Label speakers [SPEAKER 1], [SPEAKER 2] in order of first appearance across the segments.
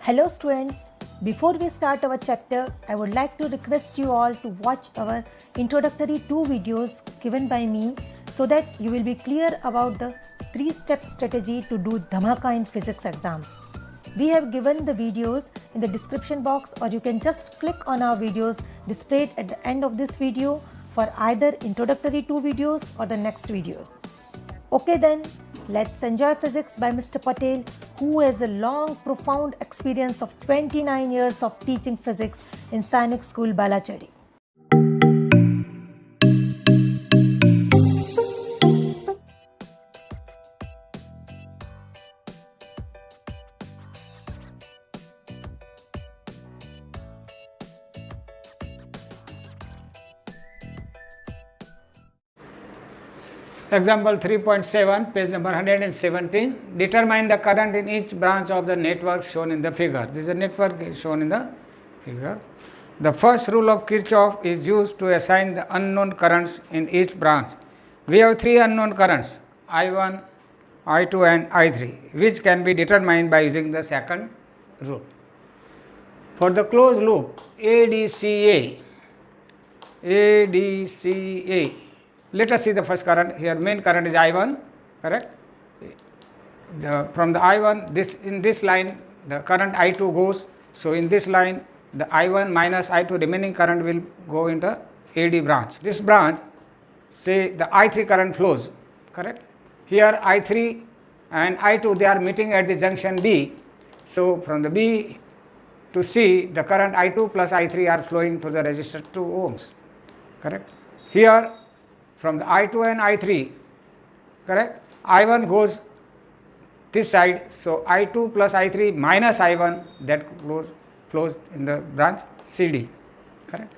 [SPEAKER 1] Hello students, before we start our chapter, I would like to request you all to watch our introductory 2 videos given by me so that you will be clear about the 3-step strategy to do Dhamaka in physics exams. We have given the videos in the description box, or you can just click on our videos displayed at the end of this video for either introductory 2 videos or the next videos. Okay then, let's enjoy physics by Mr. Patel, who has a long, profound experience of 29 years of teaching physics in Sainik School, Balachari.
[SPEAKER 2] Example 3.7, page number 117. Determine the current in each branch of the network shown in the figure. This is a network shown in the figure. The first rule of Kirchhoff is used to assign the unknown currents in each branch. We have 3 unknown currents, I1, I2 and I3, which can be determined by using the second rule. For the closed loop ADCA, let us see the first current. Here main current is I1, correct? From the I1, in this line the current I2 goes. So in this line the I1 minus I2 remaining current will go into AD branch. This branch, say the I3 current flows, correct? Here I3 and I2, they are meeting at the junction B. So from the B to C, the current I2 plus I3 are flowing to the resistor 2 ohms, correct? Here from the I2 and I3, correct, I1 goes this side, so I2 plus I3 minus I1, that flows in the branch CD, correct.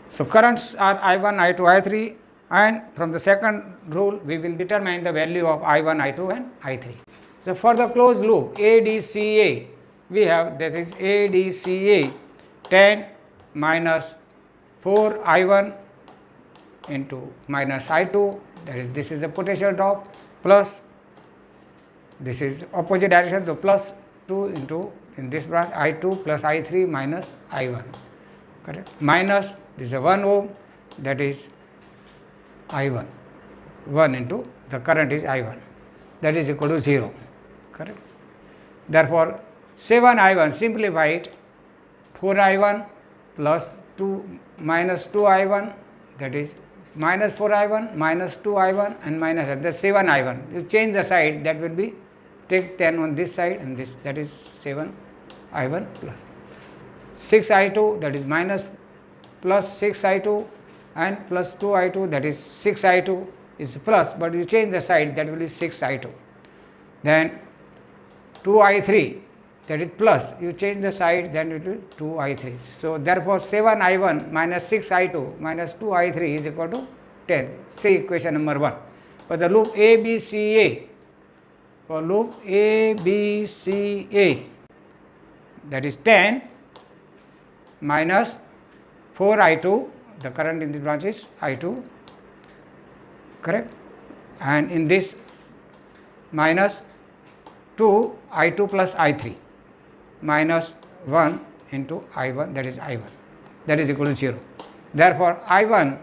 [SPEAKER 2] So currents are I1, I2, I3, and from the second rule we will determine the value of I1, I2 and I3. So for the closed loop ADCA, we have, that is ADCA 10 minus 4 I1 into minus I2, that is, this is the potential drop, plus this is opposite direction, so plus 2 into, in this branch, I2 plus I3 minus I1, correct, minus this is a 1 ohm, that is I1, 1 into the current is I1, that is equal to 0, correct. Therefore 7 I1, simplify it, 4 I1 plus 2 minus 2 I1, that is minus 4 I1 minus 2 I1 and minus the 7 I1. You change the side, that will be, take 10 on this side and this, that is 7 I1 plus 6 I2, that is minus plus 6 I2 and plus 2 I2, that is 6 I2 is plus, but you change the side, that will be 6 I2. Then 2 I3, that is plus, you change the side, then it will be 2 I3. So therefore 7 I1 minus 6 I2 minus 2 I3 is equal to 10. See equation number 1. For the loop ABCA, for loop ABCA, that is 10 minus 4 I2, the current in this branch is I2, correct, and in this minus 2 I2 plus I3 minus 1 into I1, that is I1, that is equal to 0. Therefore I1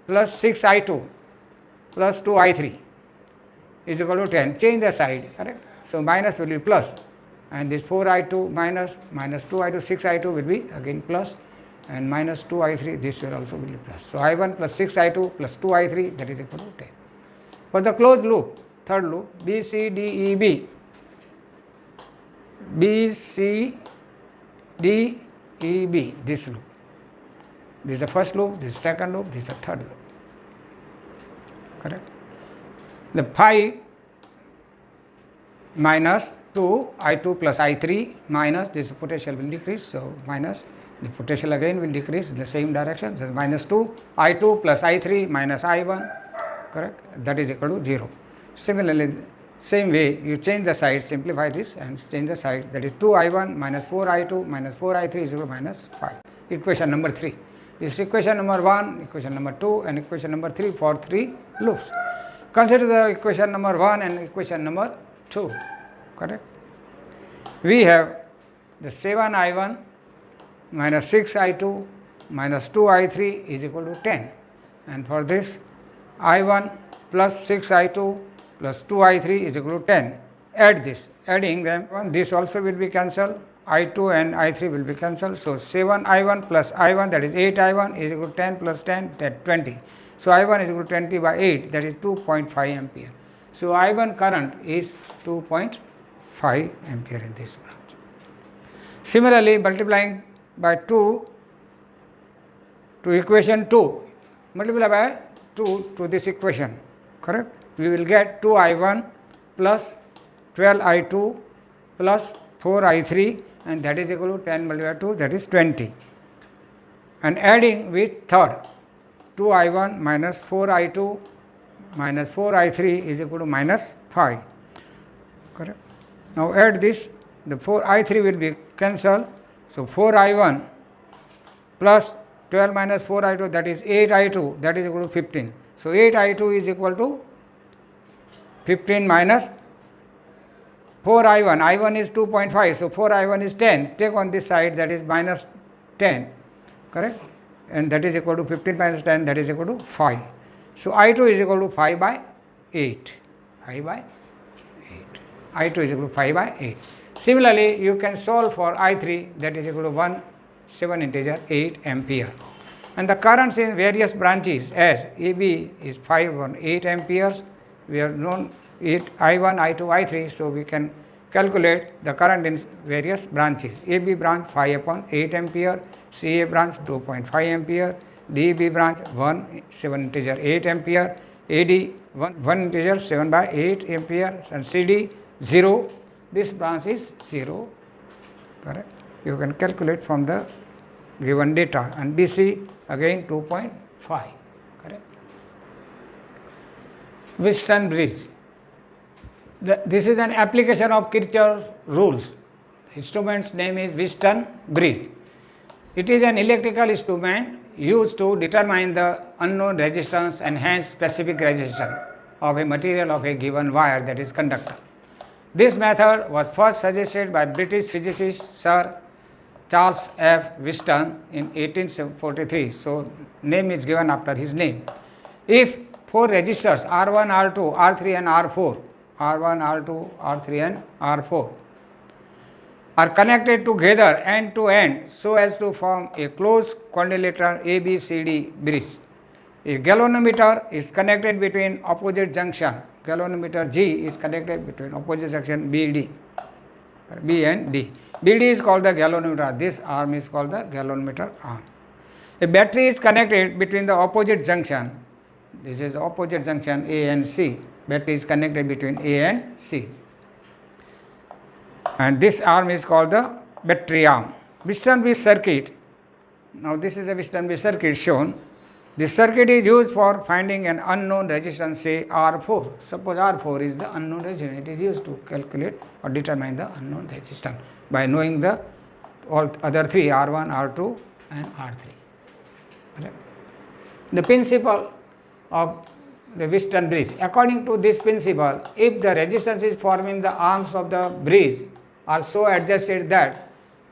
[SPEAKER 2] plus 6 I2 plus 2 I3 is equal to 10. Change the side, correct. So minus will be plus, and this 4 I2 minus 2 I2, 6 I2 will be again plus, and minus 2 I3, this will also be plus. So I1 plus 6 I2 plus 2 I3, that is equal to 10. For the closed loop, third loop BCDEB, this loop, this is the first loop, this is second loop, this is the third loop, correct. The 5 minus 2 I2 plus I3 minus this potential will decrease, so minus the potential again will decrease in the same direction, so minus 2 I2 plus I3 minus I1, correct, that is equal to 0. Similarly, same way you change the side, simplify this and change the side, that is 2 I1 minus 4 I2 minus 4 I3 is equal to minus 5. Equation number 3. This is equation number 1, equation number 2 and equation number 3 for 3 loops. Consider the equation number 1 and equation number 2, correct. we have the 7I1 minus 6I2 minus 2I3 is equal to 10. And for this, I1 plus 6I2 plus 2I3 is equal to 10. Add this. Adding them, this also will be cancelled. I2 and I3 will be cancelled. So 7I1 plus I1, that is 8I1 is equal to 10 plus 10, that 20. So I1 is equal to 20 by 8, that is 2.5 ampere. So I1 current is 2.5 ampere in this branch. Similarly, multiplying by 2 to equation 2, multiply by 2 to this equation, correct? We will get 2I1 plus 12I2 plus 4I3, and that is equal to 10 multiplied by 2, that is 20. And adding with third, 2I1 minus 4I2 minus 4I3 is equal to minus 5, correct? Now add this, the 4I3 will be cancelled. So 4I1 plus 12 minus 4I2, that is 8I2, that is equal to 15. So 8I2 is equal to 15 minus 4I1. I1 is 2.5, so 4I1 is 10. Take on this side, that is minus 10, correct? And that is equal to 15 minus 10, that is equal to 5. So I2 is equal to 5 by 8. 5 by 8. I2 is equal to 5 by 8. Similarly, you can solve for I3, that is equal to 1, 7 integer 8 ampere. And the currents in various branches, as AB is 5 on 8 amperes, we have known it I1, I2, I3, so we can calculate the current in various branches. AB branch 5 upon 8 ampere, CA branch 2.5 ampere, DB branch 1, 7 integer 8 ampere, AD 1 integer 7 by 8 ampere, and CD 0. This branch is 0, correct? You can calculate from the given data, and BC again 2.5, correct? Wheatstone bridge. This is an application of Kirchhoff rules. Instrument's name is Wheatstone bridge. It is an electrical instrument used to determine the unknown resistance and hence specific resistance of a material of a given wire, that is conductor. This method was first suggested by British physicist Sir Charles F. Wheatstone in 1843. So name is given after his name. If 4 resistors R1, R2, R3 and R4, R1, R2, R3 and R4 are connected together end to end so as to form a closed quadrilateral ABCD bridge. A galvanometer is connected between opposite junction. Galvanometer G is connected between opposite junction B and D. BD is called the galvanometer. This arm is called the galvanometer arm. A battery is connected between the opposite junction. This is the opposite junction A and C. Battery is connected between A and C. And this arm is called the battery arm. Wheatstone bridge circuit. Now this is a Wheatstone bridge circuit shown. This circuit is used for finding an unknown resistance, say R4. Suppose R4 is the unknown resistance. It is used to calculate or determine the unknown resistance by knowing the all other three, R1, R2 and R3. Correct? The principle of the Wheatstone bridge. According to this principle, if the resistance is forming the arms of the bridge are so adjusted that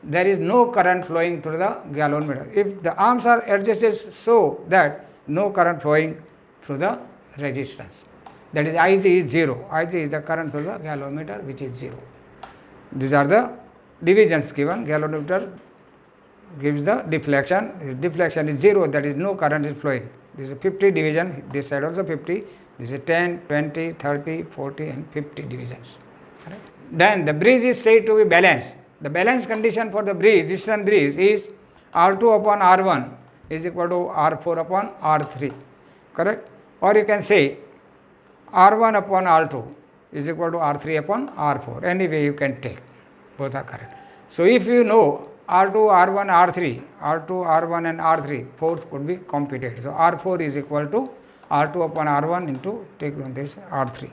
[SPEAKER 2] there is no current flowing through the galvanometer. If the arms are adjusted so that no current flowing through the resistance, that is Ig is 0. Ig is the current through the galvanometer, which is 0. These are the divisions given. Galvanometer gives the deflection. If deflection is 0, that is no current is flowing. This is 50 division, this side also 50, this is 10, 20, 30, 40 and 50 divisions. Correct? Then the bridge is said to be balanced. The balance condition for the bridge, Wheatstone bridge, is R2 upon R1 is equal to R4 upon R3. Correct? Or you can say R1 upon R2 is equal to R3 upon R4. Any way you can take. Both are correct. So if you know R2, R1, R3, R2, R1 and R3, fourth could be computed. So R4 is equal to R2 upon R1 into, take on this, R3.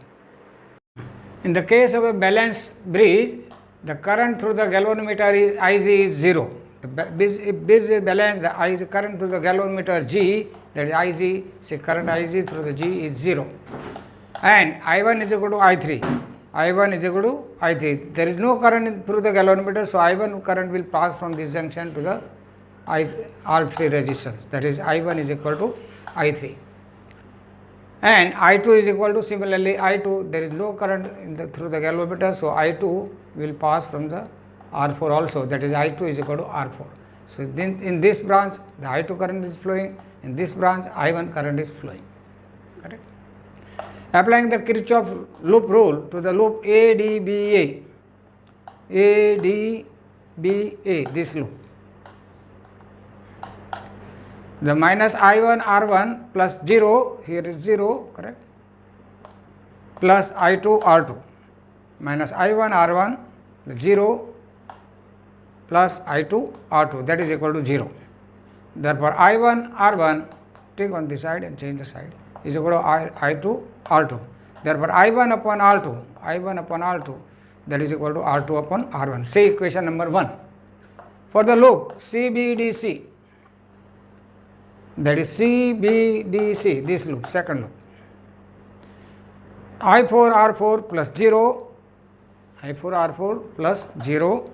[SPEAKER 2] In the case of a balanced bridge, the current through the galvanometer is Ig is 0. If bridge is balanced, the current through the galvanometer G, that is Ig, say current Ig through the G is 0. And I1 is equal to I3. I1 is equal to I3. There is no current through the galvanometer, so I1 current will pass from this junction to the all three resistors, that is I1 is equal to I3, and I2 is equal to similarly I2. There is no current through the galvanometer, so I2 will pass from the R4 also, that is I2 is equal to R4. So then in this branch the I2 current is flowing, in this branch I1 current is flowing, correct. Applying the Kirchhoff loop rule to the loop ADBA, this loop, the minus I1 R1 plus 0, here is 0, correct, plus I2 R2, minus I1 R1 0 plus I2 R2, that is equal to 0. Therefore I1 R1, take on this side and change the side, is equal to I2 R2. Therefore I1 upon R2, that is equal to R2 upon R1. Say equation number 1. For the loop CBDC, that is CBDC, this loop, second loop, I4 R4 plus 0, I4 R4 plus 0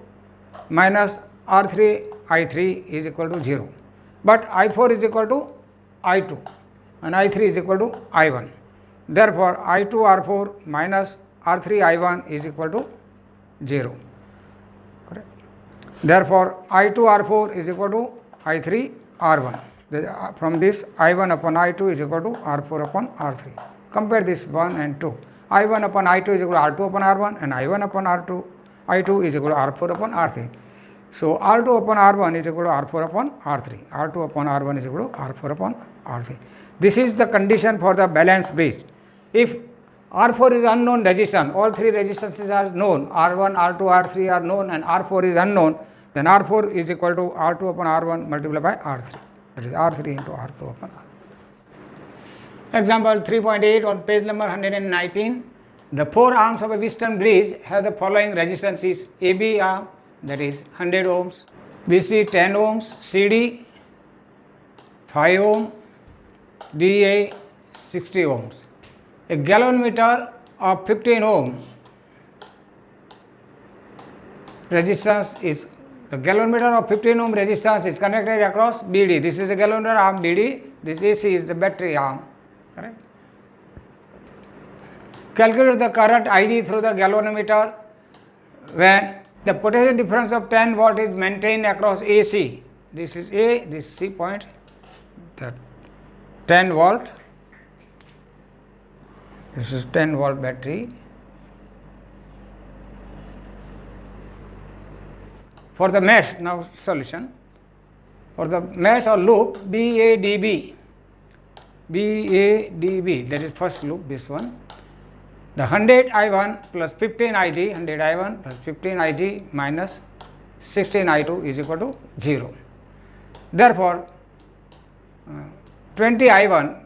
[SPEAKER 2] minus R3 I3 is equal to 0. But I4 is equal to I2 and I3 is equal to I1. Therefore I2 R4 minus R3 I1 is equal to 0. Correct. Therefore I2 R4 is equal to I3 R1. From this I1 upon I2 is equal to R4 upon R3. Compare this 1 and 2. I1 upon I2 is equal to R2 upon R1 and I1 upon I2 is equal to R4 upon R3. So R2 upon R1 is equal to R4 upon R3. R2 upon R1 is equal to R4 upon R3. This is the condition for the balanced bridge. If R4 is unknown resistance, all three resistances are known, R1, R2, R3 are known and R4 is unknown, then R4 is equal to R2 upon R1 multiplied by R3. That is R3 into R2 upon R. Example 3.8 on page number 119. The four arms of a Wheatstone bridge have the following resistances: AB arm, that is 100 ohms, BC 10 ohms, CD 5 ohm, DA 60 ohms. A galvanometer of 15 ohm resistance is, the galvanometer of 15 ohm resistance is connected across BD. This is the galvanometer arm BD, this AC is the battery arm, correct. Calculate the current Ig through the galvanometer when the potential difference of 10 volt is maintained across AC. This is A, this is C point, that 10 volt, this is 10 volt battery. For the mesh, now solution, for the mesh or loop BADB, that is first loop, this one, the 100 I1 plus 15 Ig, 100 I1 plus 15 Ig minus 16 I2 is equal to 0. Therefore 20 I1,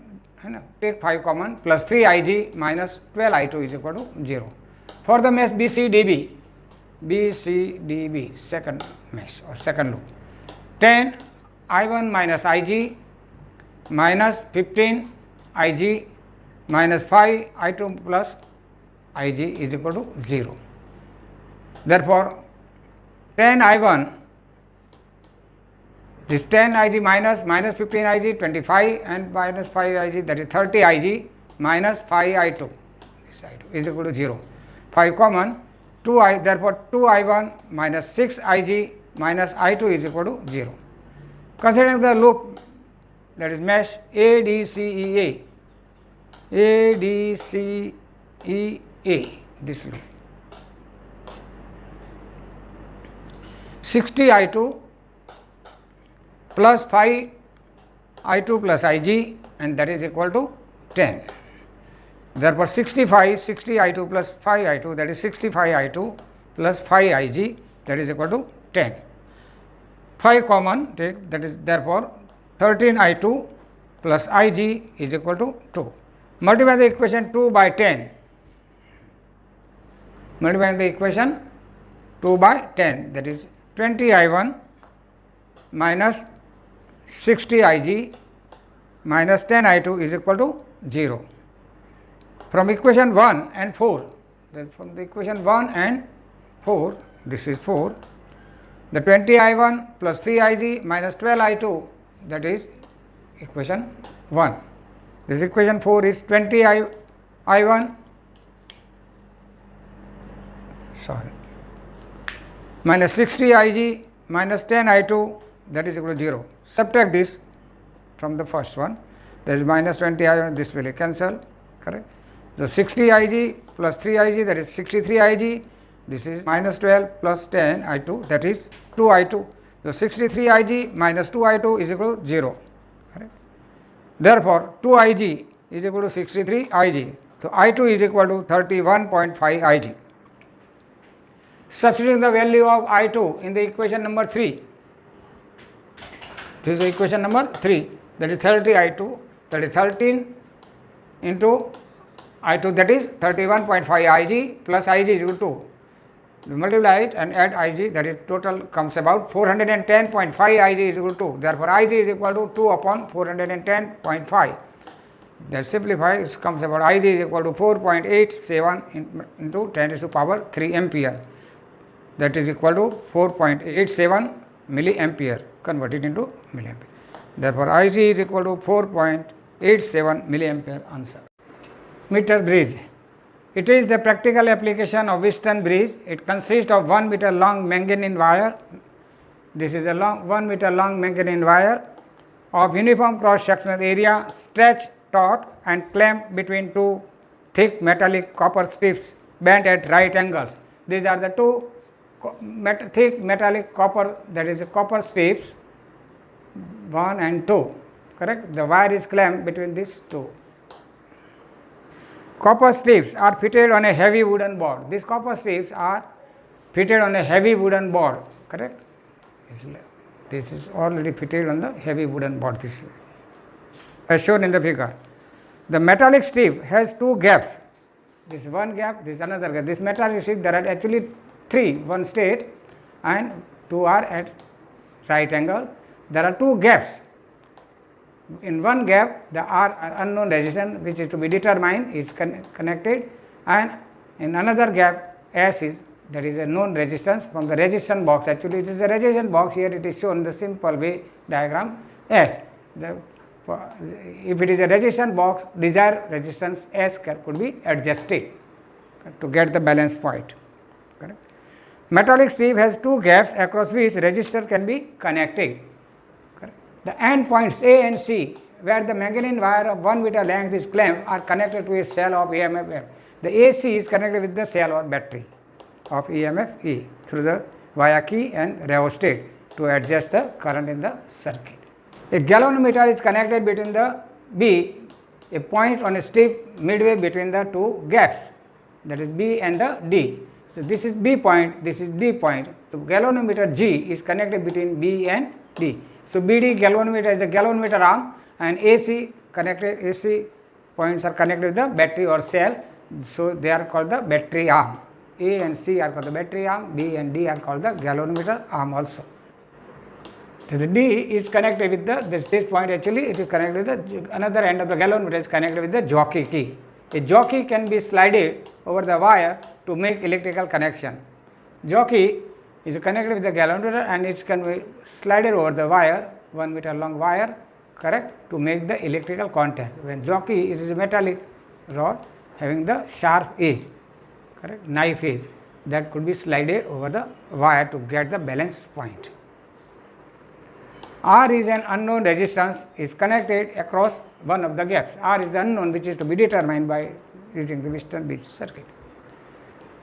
[SPEAKER 2] take 5 common, plus 3 Ig minus 12 I2 is equal to 0. For the mesh BCDB, second mesh or second loop, 10 I1 minus Ig minus 15 Ig minus 5 I2 plus Ig is equal to 0. Therefore 10 I1, this 10 Ig minus 15 Ig, 25 and minus 5 Ig, that is 30 Ig minus 5 I2, this I2 is equal to 0. 5 common, 2 I, therefore 2 I1 minus 6 Ig minus I2 is equal to 0. Considering the loop, that is mesh ADCEA, this loop, 60 I2 plus 5 I2 plus Ig, and that is equal to 10. Therefore 60 I2 plus 5 I2, that is 65 I2 plus 5 Ig, that is equal to 10. 5 common take, that is therefore 13 I2 plus Ig is equal to 2. Multiply the equation 2 by 10. Multiplying the equation 2 by 10, that is 20 I1 minus 60 Ig minus 10 I2 is equal to 0. From equation 1 and 4, then from the equation 1 and 4, this is 4, the 20I1 plus 3Ig minus 12I2, that is equation 1. This equation 4 is 20I1 minus 60Ig minus 10I2, that is equal to 0. Subtract this from the first one, that is minus 20I1, this will cancel, correct. So 60Ig plus 3Ig, that is 63Ig, this is minus 12 plus 10I2, that is 2I2. So 63Ig minus 2I2 is equal to 0, correct. Therefore 2Ig is equal to 63Ig. So I2 is equal to 31.5 Ig. Substituting the value of I2 in the equation number 3. This is equation number 3, that is 30 I2, that is 13 into I2, that is 31.5 Ig plus Ig is equal to 2. Multiply it and add Ig, that is total comes about 410.5 Ig is equal to 2. Therefore, Ig is equal to 2 upon 410.5. That simplifies, comes about Ig is equal to 4.87 into 10 to the power 3 ampere. That is equal to 4.87 milliampere, converted into milliampere. Therefore, Ig is equal to 4.87 milliampere. Answer. Meter bridge. It is the practical application of Wheatstone bridge. It consists of 1 meter long manganese wire. This is a 1 meter long manganese wire of uniform cross sectional area, stretched taut and clamped between two thick metallic copper strips bent at right angles. These are the two thick metallic copper, that is copper strips 1 and 2, correct. The wire is clamped between these two. Copper strips are fitted on a heavy wooden board. These copper strips are fitted on a heavy wooden board, correct. This is already fitted on the heavy wooden board, this as shown in the figure. The metallic strip has two gaps. This one gap, this another gap. This metallic strip, there are actually 3, one straight and 2 are at right angle. There are 2 gaps. In one gap, the R unknown resistance, which is to be determined, is connected, and in another gap, S is, that is a known resistance from the resistance box. Actually, it is a resistance box. Here it is shown in the simple way diagram S. If it is a resistance box, desired resistance S could be adjusted to get the balance point. Correct. Metallic strip has 2 gaps across which resistor can be connected. The end points A and C, where the manganese wire of 1 meter length is clamped, are connected to a cell of EMF. The AC is connected with the cell or battery of EMF E through the via key and rheostat to adjust the current in the circuit. A galvanometer is connected between the B, a point on a strip midway between the 2 gaps, that is B and the D. So this is B point, this is D point. So galvanometer G is connected between B and D. So BD galvanometer is a galvanometer arm, and AC points are connected with the battery or cell. So they are called the battery arm. A and C are called the battery arm, B and D are called the galvanometer arm also. So the D is connected with this point, actually it is connected with the another end of the galvanometer is connected with the jockey key. A jockey can be slided over the wire to make electrical connection. Jockey is connected with the galvanometer and it can be slided over the wire, 1 meter long wire, correct, to make the electrical contact. When jockey, it is a metallic rod having the sharp edge, correct, knife edge, that could be slided over the wire to get the balance point. R is an unknown resistance is connected across one of the gaps. R is the unknown, which is to be determined by using the Wheatstone bridge circuit.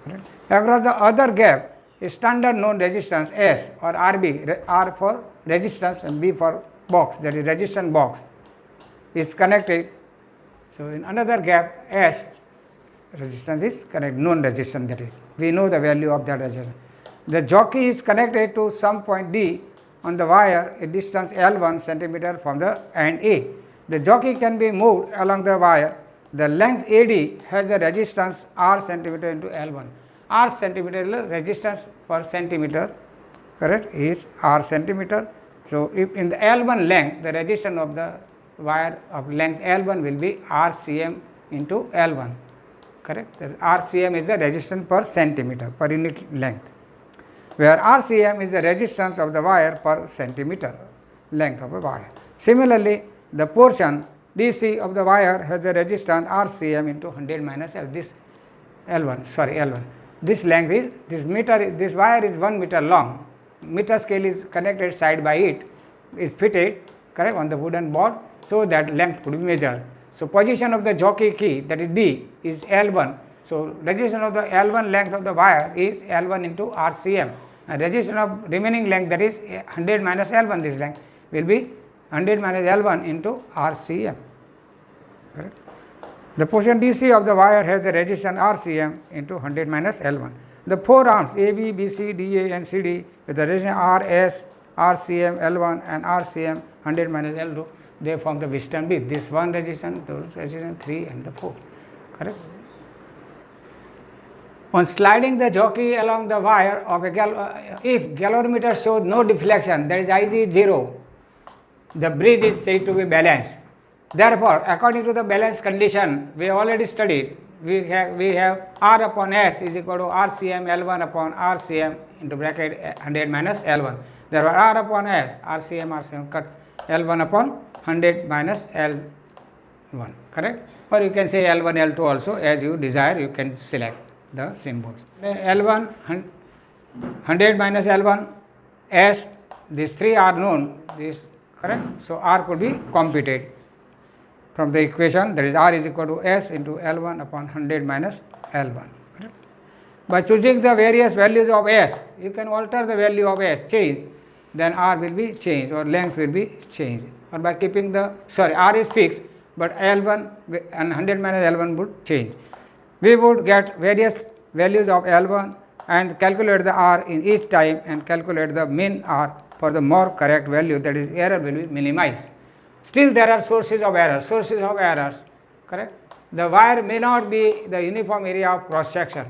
[SPEAKER 2] Correct. Across the other gap, a standard known resistance S or RB, R for resistance and B for box, that is resistance box, is connected. So in another gap, S resistance is connected, known resistance, that is, we know the value of that resistance. The jockey is connected to some point D on the wire, a distance L1 centimeter from the end A. The jockey can be moved along the wire. The length AD has a resistance R centimeter into L1. R centimeter resistance per centimeter, correct, is R centimeter. So if in the L1 length, the resistance of the wire of length L1 will be RCM into L1. correct? The RCM is the resistance per centimeter per unit length, where RCM is the resistance of the wire per centimeter length of a wire. Similarly, the portion DC of the wire has a resistance RCM into 100 minus L. This L1. This length is this wire is 1 meter long. Meter scale is connected side by it, is fitted, correct, on the wooden board, so that length could be measured. So position of the jockey key, that is D, is L1. So resistance of the L1 length of the wire is L1 into RCM, and resistance of remaining length, that is 100 minus L1, this length will be 100 minus L1 into RCM. Correct? The portion DC of the wire has a resistance RCM into 100 minus L1. The four arms AB, BC, DA and CD with the resistance RS, RCM, L1 and RCM 100 minus L2, they form the Wheatstone bridge. This one resistance, those resistance 3 and the 4. Correct? On sliding the jockey along the wire of a if galvanometer shows no deflection, that is Ig is 0, the bridge is said to be balanced. Therefore, according to the balance condition we have already studied, we have R upon S is equal to RCM L1 upon RCM into bracket 100 minus L1. Therefore, R upon S, RCM cut L1 upon 100 minus L1, correct? Or you can say L1, L2 also, as you desire, you can select the symbols. L1, 100 minus L1, S, these three are known, this, correct? So, R could be computed from the equation, that is R is equal to S into L1 upon 100 minus L1. Correct? By choosing the various values of S, you can alter the value of S, change, then R will be changed or length will be changed. Or by keeping the, R is fixed, but L1 and 100 minus L1 would change. We would get various values of L1 and calculate the R in each time and calculate the mean R for the more correct value, that is error will be minimized. Still there are sources of errors, correct? The wire may not be the uniform area of cross section.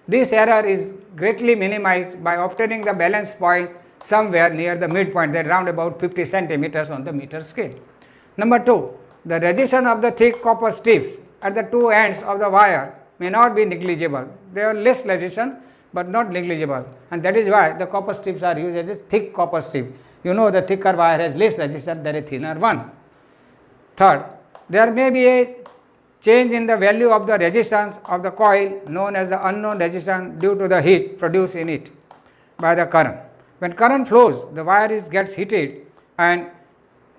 [SPEAKER 2] This error is greatly minimized by obtaining the balance point somewhere near the midpoint, that round about 50 centimeters on the meter scale. Number 2, the resistance of the thick copper strips at the two ends of the wire may not be negligible. They are less resistance but not negligible, and that is why the copper strips are used as a thick copper strip. You know the thicker wire has less resistance than a thinner one. Third, there may be a change in the value of the resistance of the coil known as the unknown resistance due to the heat produced in it by the current. When current flows, the wire gets heated and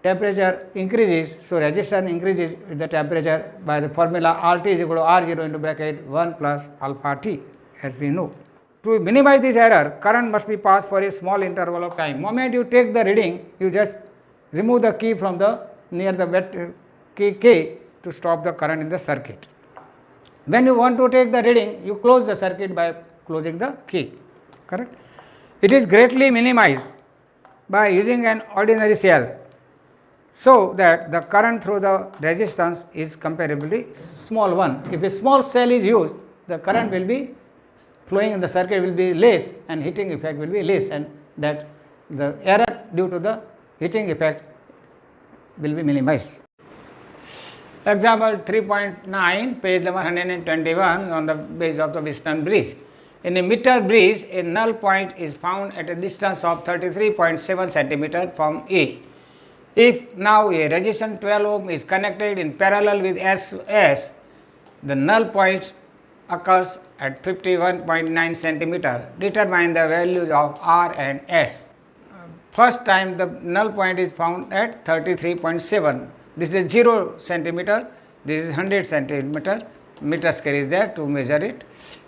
[SPEAKER 2] temperature increases, so resistance increases with the temperature by the formula RT is equal to R0 into bracket 1 plus alpha T, as we know. To minimize this error, current must be passed for a small interval of time. Moment you take the reading, you just remove the key from the near the wet key to stop the current in the circuit. When you want to take the reading, you close the circuit by closing the key, correct? It is greatly minimized by using an ordinary cell, so that the current through the resistance is comparably small one. If a small cell is used, the current will be flowing in the circuit will be less and heating effect will be less, and that the error due to the heating effect will be minimized. Example 3.9, page number 121 on the base of the Wheatstone bridge. In a meter bridge, a null point is found at a distance of 33.7 centimeter from A. If now a resistance 12 ohm is connected in parallel with S, the null point occurs at 51.9 centimeter. Determine the values of R and S. First time the null point is found at 33.7. This is 0 centimeter, this is 100 centimeter, meter scale is there to measure it,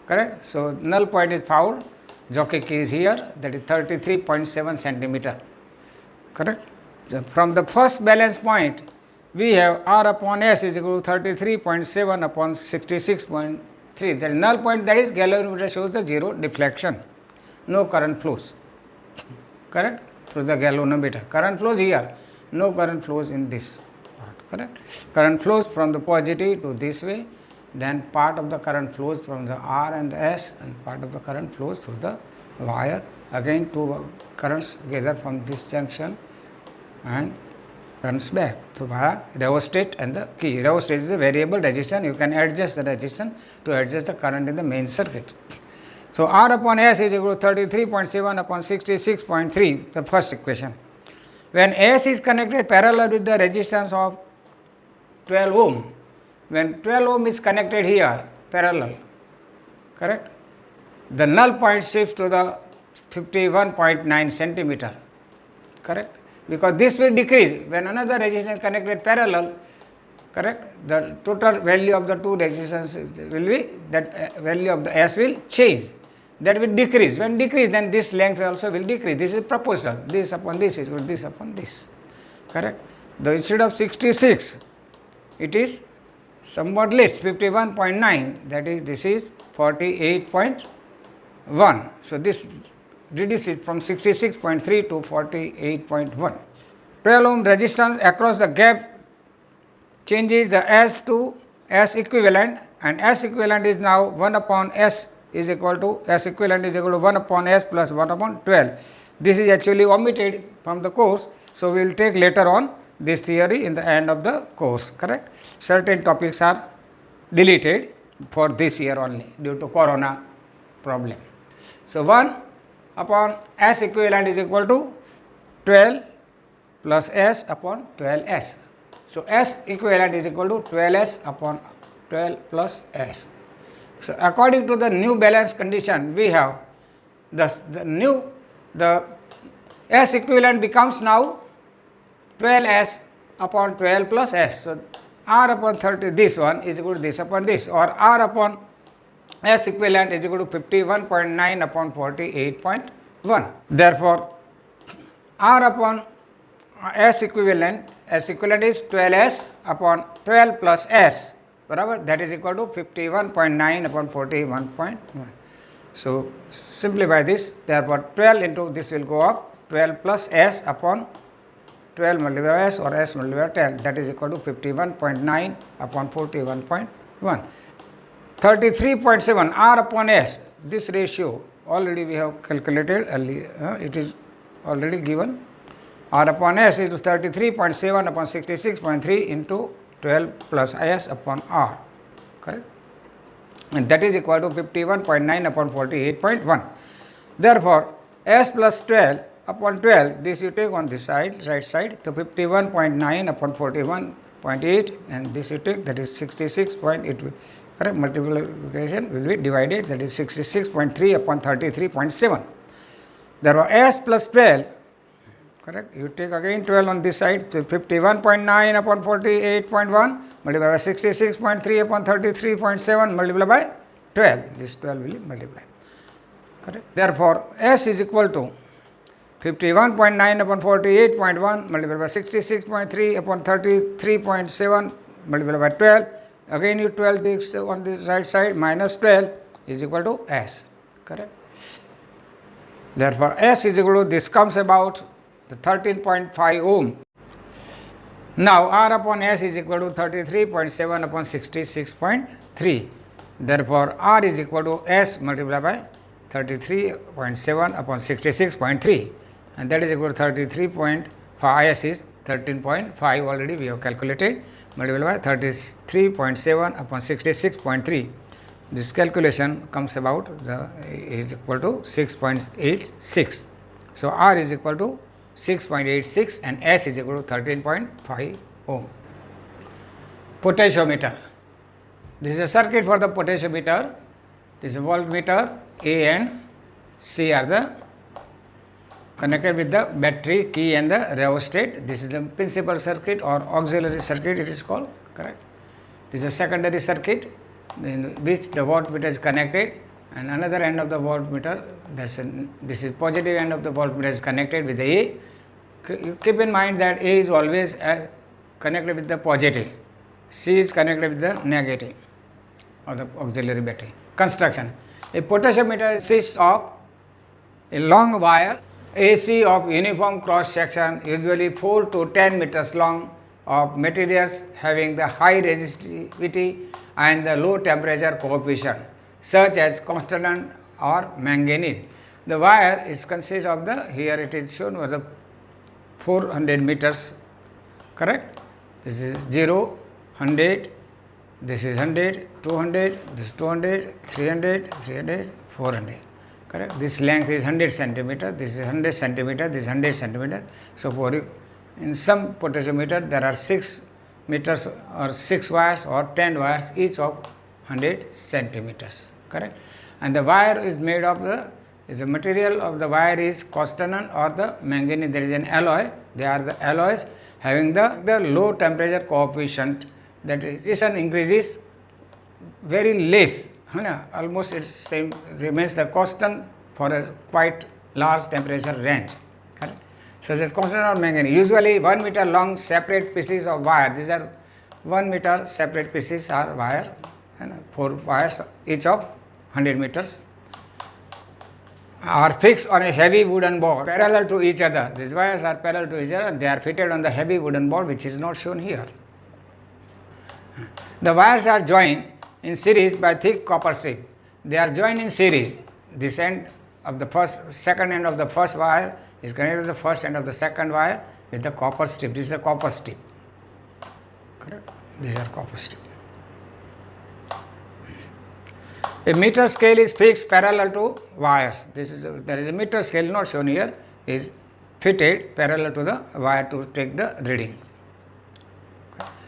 [SPEAKER 2] correct? So, null point is found, jockey key is here, that is 33.7 centimeter, correct? So, from the first balance point, we have R upon S is equal to 33.7 upon 66.3, that is null point, that is galvanometer shows the 0 deflection, no current flows, correct? Through the galvanometer, current flows here, no current flows in this. Correct? Current flows from the positive to this way, then part of the current flows from the R and the S, and part of the current flows through the wire. Again two currents gather from this junction and runs back. So via rheostat and the key. Rheostat is a variable resistance. You can adjust the resistance to adjust the current in the main circuit. So R upon S is equal to 33.7 upon 66.3, the first equation. When S is connected parallel with the resistance of 12 ohm, when 12 ohm is connected here parallel, correct, the null point shifts to the 51.9 centimeter, correct, because this will decrease when another resistance connected parallel, correct, the total value of the two resistances will be, that value of the S will change, that will decrease. When decrease, then this length also will decrease. This is proportional, this upon this is equal to this upon this, correct. Though instead of 66 it is somewhat less, 51.9, that is this is 48.1. So this reduces from 66.3 to 48.1. 12 ohm resistance across the gap changes the S to S equivalent, and S equivalent is now 1 upon S is equal to, S equivalent is equal to 1 upon S plus 1 upon 12. This is actually omitted from the course, so we will take later on this theory in the end of the course, correct. Certain topics are deleted for this year only due to corona problem. So 1 upon S equivalent is equal to 12 plus S upon 12S. So S equivalent is equal to 12S upon 12 plus S. So according to the new balance condition, we have the S equivalent becomes now 12S upon 12 plus S. So R upon 30, this one is equal to this upon this, or R upon S equivalent is equal to 51.9 upon 48.1. Therefore, R upon S equivalent is 12S upon 12 plus S, barabar, that is equal to 51.9 upon 41.1. So simplify this, therefore 12 into this will go up, 12 plus S upon 12 multiplied by S, or S multiplied by 10, that is equal to 51.9 upon 41.1. 33.7 R upon S, this ratio already we have calculated earlier, it is already given. R upon S is 33.7 upon 66.3 into 12 plus S upon R, correct, and that is equal to 51.9 upon 48.1. Therefore, S plus 12 upon 12, this you take on this side, right side, so 51.9 upon 41.8, and this you take, that is 66.8, correct, multiplication will be divided, that is 66.3 upon 33.7. Therefore, S plus 12, correct, you take again 12 on this side, so 51.9 upon 48.1 multiplied by 66.3 upon 33.7 multiplied by 12, this 12 will be multiplied, correct. Therefore, S is equal to 51.9 upon 48.1 multiplied by 66.3 upon 33.7 multiplied by 12, again you 12 takes on the right side, minus 12 is equal to S, correct. Therefore, S is equal to, this comes about the 13.5 ohm. Now R upon S is equal to 33.7 upon 66.3. Therefore, R is equal to S multiplied by 33.7 upon 66.3, and that is equal to 33.5. S is 13.5 already we have calculated, multiplied by 33.7 upon 66.3. This calculation comes about is equal to 6.86. So R is equal to 6.86 and S is equal to 13.5 ohm. Potentiometer. This is a circuit for the potentiometer. This is a voltmeter. A and C are the connected with the battery, key and the rheostat. This is the principal circuit or auxiliary circuit it is called, correct. This is a secondary circuit in which the voltmeter is connected, and another end of the voltmeter, this is positive end of the voltmeter is connected with the A. You keep in mind that A is always connected with the positive, C is connected with the negative of the auxiliary battery. Construction. A potentiometer consists of a long wire AC of uniform cross section, usually 4 to 10 meters long, of materials having the high resistivity and the low temperature coefficient, such as constant or manganese. The wire is consists of the, here it is shown, the 400 meters correct? This is 0, 100, this is 100, 200, this is 200, 300, 300, 400, correct? This length is 100 centimeter, this is 100 centimeter, this is 100 centimeter. So for in some potentiometer there are 6 meters or 6 wires or 10 wires, each of 100 centimeters, correct? And the wire is made of the material of the wire is costernum or the manganese. There is an alloy. They are the alloys having the low temperature coefficient, that resistance increases very less, almost it same remains the constant for a quite large temperature range, correct? Such as costernum or manganese. Usually 1 meter long separate pieces of wire. These are 1 meter separate pieces are wire, 4 wires each of 100 meters. Are fixed on a heavy wooden board parallel to each other. These wires are parallel to each other and they are fitted on the heavy wooden board, which is not shown here. The wires are joined in series by thick copper strip. They are joined in series. This end of the second end of the first wire is connected to the first end of the second wire with the copper strip. This is a copper strip. Correct? These are copper strip. A meter scale is fixed parallel to wires. There is a meter scale not shown here, is fitted parallel to the wire to take the reading.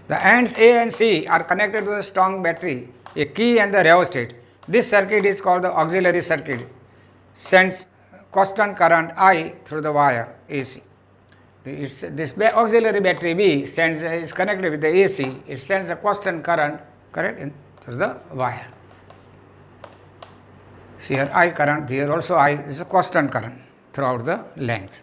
[SPEAKER 2] The ends A and C are connected to the strong battery, a key and the rheostat. This circuit is called the auxiliary circuit. Sends constant current I through the wire AC. This auxiliary battery B is connected with the AC. It sends a constant current, correct, through the wire. See here I current, here also I is a constant current throughout the length.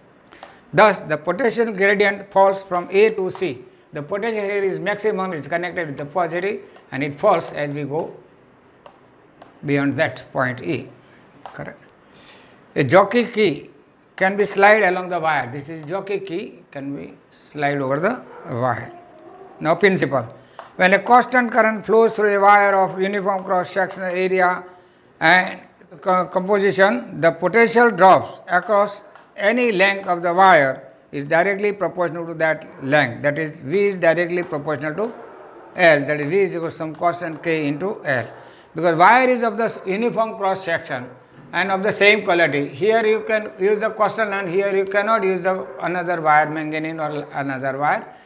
[SPEAKER 2] Thus the potential gradient falls from A to C. The potential here is maximum, is connected with the positive, and it falls as we go beyond that point E, correct? A jockey key can be slide along the wire. This is jockey key, can be slide over the wire. Now principle. When a constant current flows through a wire of uniform cross-sectional area and composition, the potential drops across any length of the wire is directly proportional to that length. That is, V is directly proportional to L. That is, V is equal to some constant K into L. Because wire is of the uniform cross section and of the same quality. Here you can use the constant and here you cannot use another wire, manganese or another wire.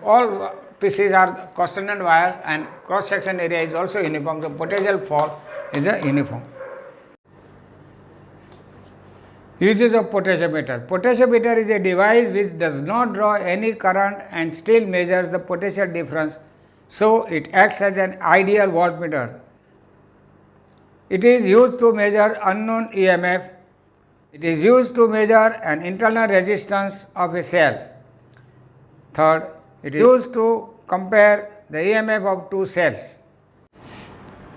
[SPEAKER 2] All pieces are constant wires and cross section area is also uniform. The potential fall is a uniform. Uses of potentiometer. Potentiometer is a device which does not draw any current and still measures the potential difference, so it acts as an ideal voltmeter. It is used to measure unknown EMF. It is used to measure an internal resistance of a cell. Third, it is used to compare the EMF of two cells.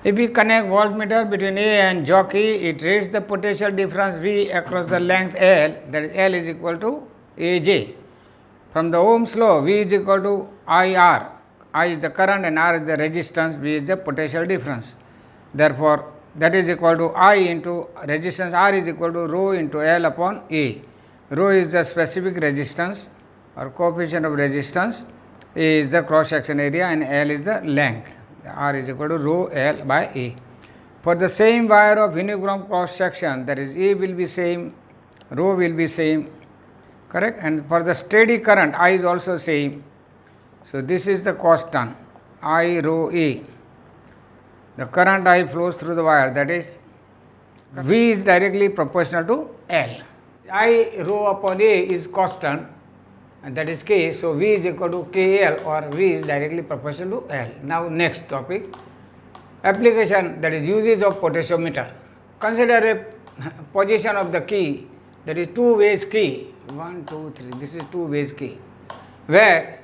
[SPEAKER 2] If we connect voltmeter between A and jockey, it reads the potential difference V across the length L, that is L is equal to AJ. From the Ohm's law, V is equal to IR. I is the current and R is the resistance, V is the potential difference. Therefore, that is equal to I into resistance, R is equal to rho into L upon A. Rho is the specific resistance or coefficient of resistance, A is the cross section area and L is the length. R is equal to rho L by A. For the same wire of uniform cross section, that is A will be same, rho will be same, correct? And for the steady current, I is also same. So this is the constant I rho A. The current I flows through the wire, that is V is directly proportional to L. I rho upon A is constant, and that is K, so V is equal to KL, or V is directly proportional to L. Now next topic, application, that is usage of potentiometer. Consider a position of the key, that is two ways key, 1, 2, 3, this is two ways key, where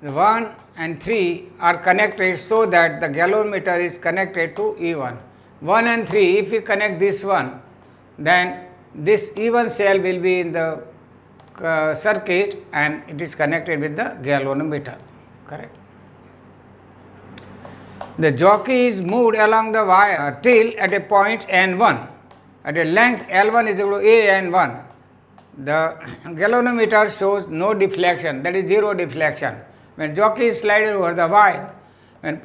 [SPEAKER 2] the 1 and 3 are connected so that the galvanometer is connected to E1. 1 and 3, if we connect this one, then this E1 cell will be in the circuit and it is connected with the galvanometer, correct? The jockey is moved along the wire till at a point N1, at a length L1 is equal to A N1. the galvanometer shows no deflection, that is zero deflection. When jockey is slided over the wire, when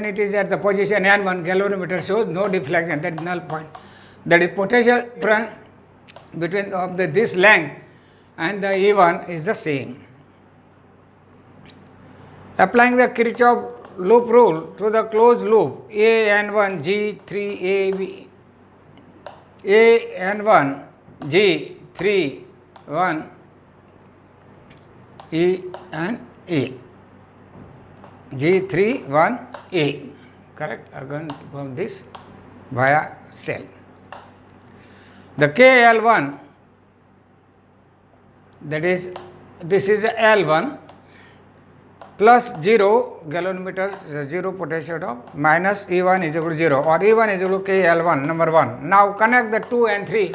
[SPEAKER 2] it is at the position N1, galvanometer shows no deflection, that is null point. That is potential difference between this length and the E1 is the same. Applying the Kirchhoff loop rule to the closed loop AN1 G3 AN1 G3 1 E and A G3 1 A, correct, again from this via cell. The KL1, that is, this is L1 plus 0 galvanometer 0 potential drop minus E1 is equal to 0, or E1 is equal to KL1 number 1. Now connect the 2 and 3,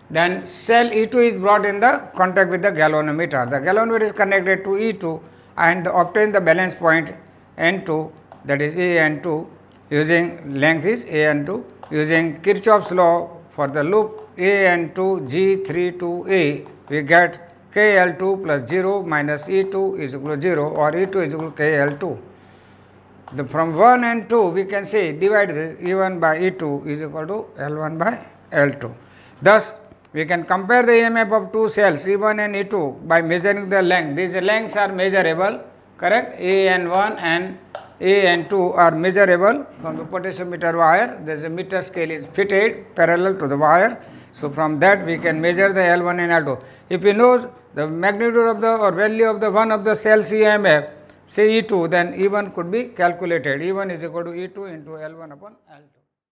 [SPEAKER 2] then cell E2 is brought in the contact with the galvanometer. The galvanometer is connected to E2 and obtain the balance point N2, that is AN2, using length is AN2, using Kirchhoff's law for the loop AN2 G3 to A, we get KL2 plus 0 minus E2 is equal to 0, or E2 is equal to KL2. From 1 and 2 we can say divide E1 by E2 is equal to L1 by L2. Thus we can compare the EMF of two cells E1 and E2 by measuring the length. These lengths are measurable, correct. AN1 and AN2 are measurable from the potentiometer wire. There is a meter scale is fitted parallel to the wire. So from that we can measure the L1 and L2. If we know the magnitude of the or value of the one of the cells EMF, say E2, then E1 could be calculated. E1 is equal to E2 into L1 upon L2.